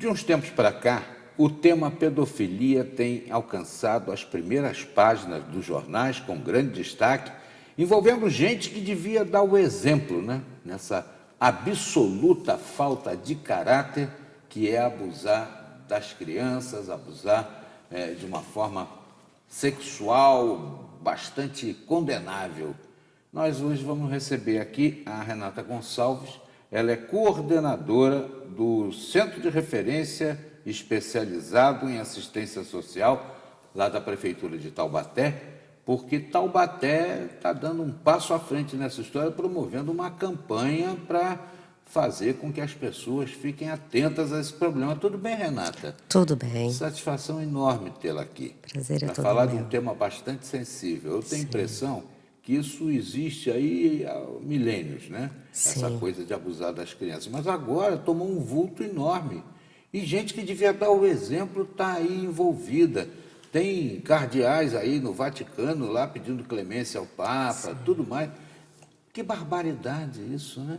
De uns tempos para cá, o tema pedofilia tem alcançado as primeiras páginas dos jornais com grande destaque, envolvendo gente que devia dar o exemplo, né? Nessa absoluta falta de caráter que é abusar das crianças, abusar de uma forma sexual bastante condenável. Nós hoje vamos receber aqui a Renata Gonçalves. Ela é coordenadora do Centro de Referência Especializado em Assistência Social, lá da Prefeitura de Taubaté, porque Taubaté está dando um passo à frente nessa história, promovendo uma campanha para fazer com que as pessoas fiquem atentas a esse problema. Tudo bem, Renata? Tudo bem. Satisfação enorme tê-la aqui. Prazer é todo Para falar meu. de um tema bastante sensível. Eu tenho Sim. impressão que isso existe aí há milênios, né? Sim. Essa coisa de abusar das crianças. Mas agora tomou um vulto enorme. E gente que devia dar o exemplo está aí envolvida. Tem cardeais aí no Vaticano lá pedindo clemência ao Papa, tudo mais. Que barbaridade isso, né?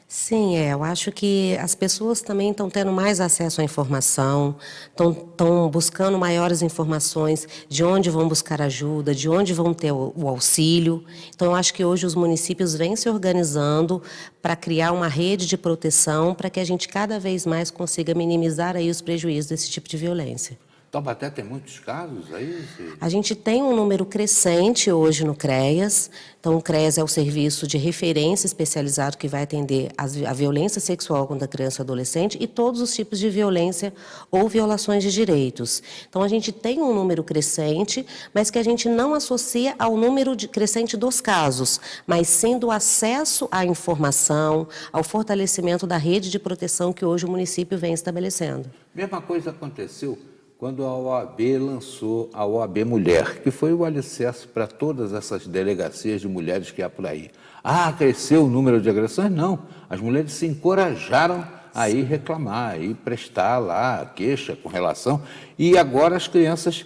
Sim, eu acho que as pessoas também estão tendo mais acesso à informação, estão buscando maiores informações de onde vão buscar ajuda, de onde vão ter o auxílio. Então, eu acho que hoje os municípios vêm se organizando para criar uma rede de proteção para que a gente cada vez mais consiga minimizar aí os prejuízos desse tipo de violência. Taubaté tem muitos casos aí? A gente tem um número crescente hoje no CREAS. Então, o CREAS é o serviço de referência especializado que vai atender a violência sexual contra criança e adolescente e todos os tipos de violência ou violações de direitos. Então, a gente tem um número crescente, mas que a gente não associa ao número crescente dos casos, mas sim do acesso à informação, ao fortalecimento da rede de proteção que hoje o município vem estabelecendo. Mesma coisa aconteceu quando a OAB lançou a OAB Mulher, que foi o alicerce para todas essas delegacias de mulheres que há por aí. Ah, cresceu o número de agressões? Não. As mulheres se encorajaram a ir reclamar, a ir prestar lá a queixa com relação. E agora as crianças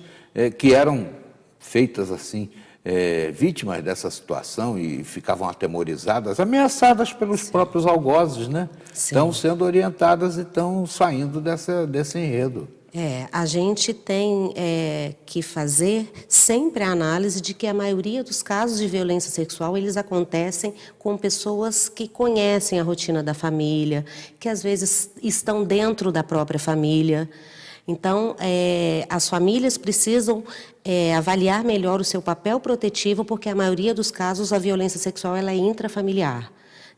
que eram feitas assim, vítimas dessa situação e ficavam atemorizadas, ameaçadas pelos próprios algozes, né? Estão sendo orientadas e estão saindo desse enredo. A gente tem que fazer sempre a análise de que a maioria dos casos de violência sexual, eles acontecem com pessoas que conhecem a rotina da família, que às vezes estão dentro da própria família. Então, as famílias precisam avaliar melhor o seu papel protetivo, porque a maioria dos casos a violência sexual ela é intrafamiliar.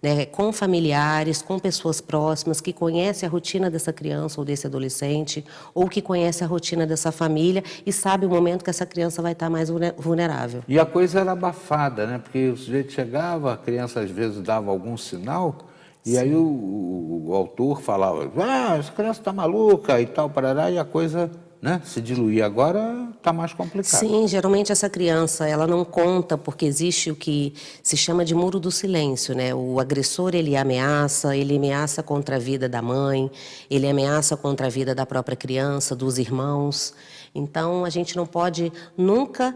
Né, com familiares, com pessoas próximas, que conhecem a rotina dessa criança ou desse adolescente, ou que conhecem a rotina dessa família e sabe o momento que essa criança vai estar mais vulnerável. E a coisa era abafada, né? Porque o sujeito chegava, a criança às vezes dava algum sinal, e aí o autor falava, essa criança está maluca e tal, parará, e a coisa, né, se diluía. Agora está mais complicado. Sim, geralmente essa criança, ela não conta, porque existe o que se chama de muro do silêncio, né? O agressor, ele ameaça contra a vida da mãe, ele ameaça contra a vida da própria criança, dos irmãos. Então, a gente não pode nunca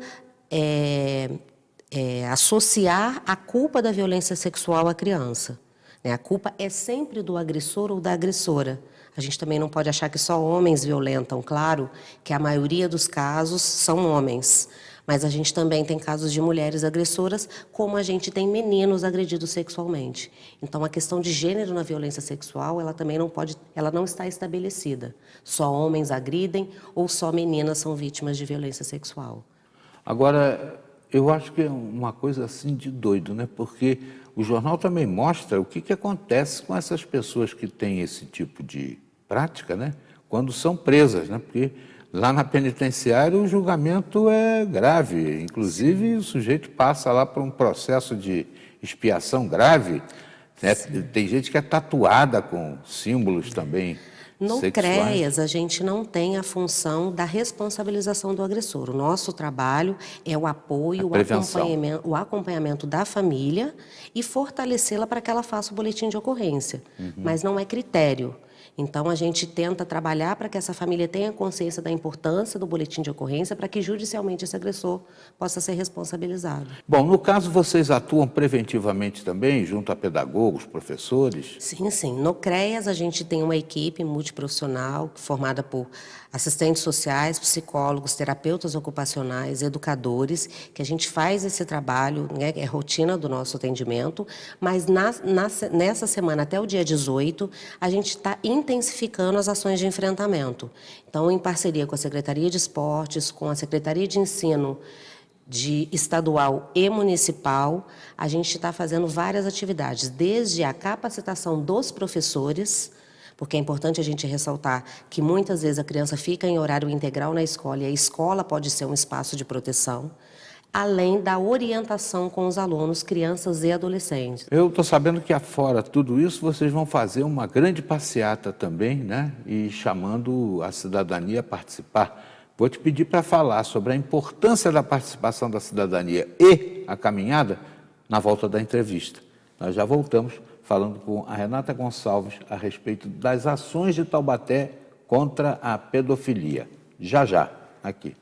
associar a culpa da violência sexual à criança. A culpa é sempre do agressor ou da agressora. A gente também não pode achar que só homens violentam. Claro que a maioria dos casos são homens, mas a gente também tem casos de mulheres agressoras, como a gente tem meninos agredidos sexualmente. Então, a questão de gênero na violência sexual, ela também não está estabelecida. Só homens agridem ou só meninas são vítimas de violência sexual. Agora, eu acho que é uma coisa assim de doido, né? Porque o jornal também mostra o que acontece com essas pessoas que têm esse tipo de prática, né? Quando são presas, né? Porque lá na penitenciária o julgamento é grave, inclusive o sujeito passa lá por um processo de expiação grave, né? Tem gente que é tatuada com símbolos também No sexuais. CREAS, a gente não tem a função da responsabilização do agressor. O nosso trabalho é o apoio, o acompanhamento da família e fortalecê-la para que ela faça o boletim de ocorrência. Mas não é critério. Então, a gente tenta trabalhar para que essa família tenha consciência da importância do boletim de ocorrência para que judicialmente esse agressor possa ser responsabilizado. Bom, no caso, vocês atuam preventivamente também, junto a pedagogos, professores? Sim, sim. No CREAS, a gente tem uma equipe multiprofissional formada por assistentes sociais, psicólogos, terapeutas ocupacionais, educadores, que a gente faz esse trabalho, né, é rotina do nosso atendimento, mas nessa semana, até o dia 18, a gente está intensificando as ações de enfrentamento. Então, em parceria com a Secretaria de Esportes, com a Secretaria de Ensino estadual e municipal, a gente está fazendo várias atividades, desde a capacitação dos professores, porque é importante a gente ressaltar que muitas vezes a criança fica em horário integral na escola e a escola pode ser um espaço de proteção, além da orientação com os alunos, crianças e adolescentes. Eu estou sabendo que afora tudo isso, vocês vão fazer uma grande passeata também, né? E chamando a cidadania a participar. Vou te pedir para falar sobre a importância da participação da cidadania e a caminhada na volta da entrevista. Nós já voltamos falando com a Renata Gonçalves a respeito das ações de Taubaté contra a pedofilia. Já, aqui.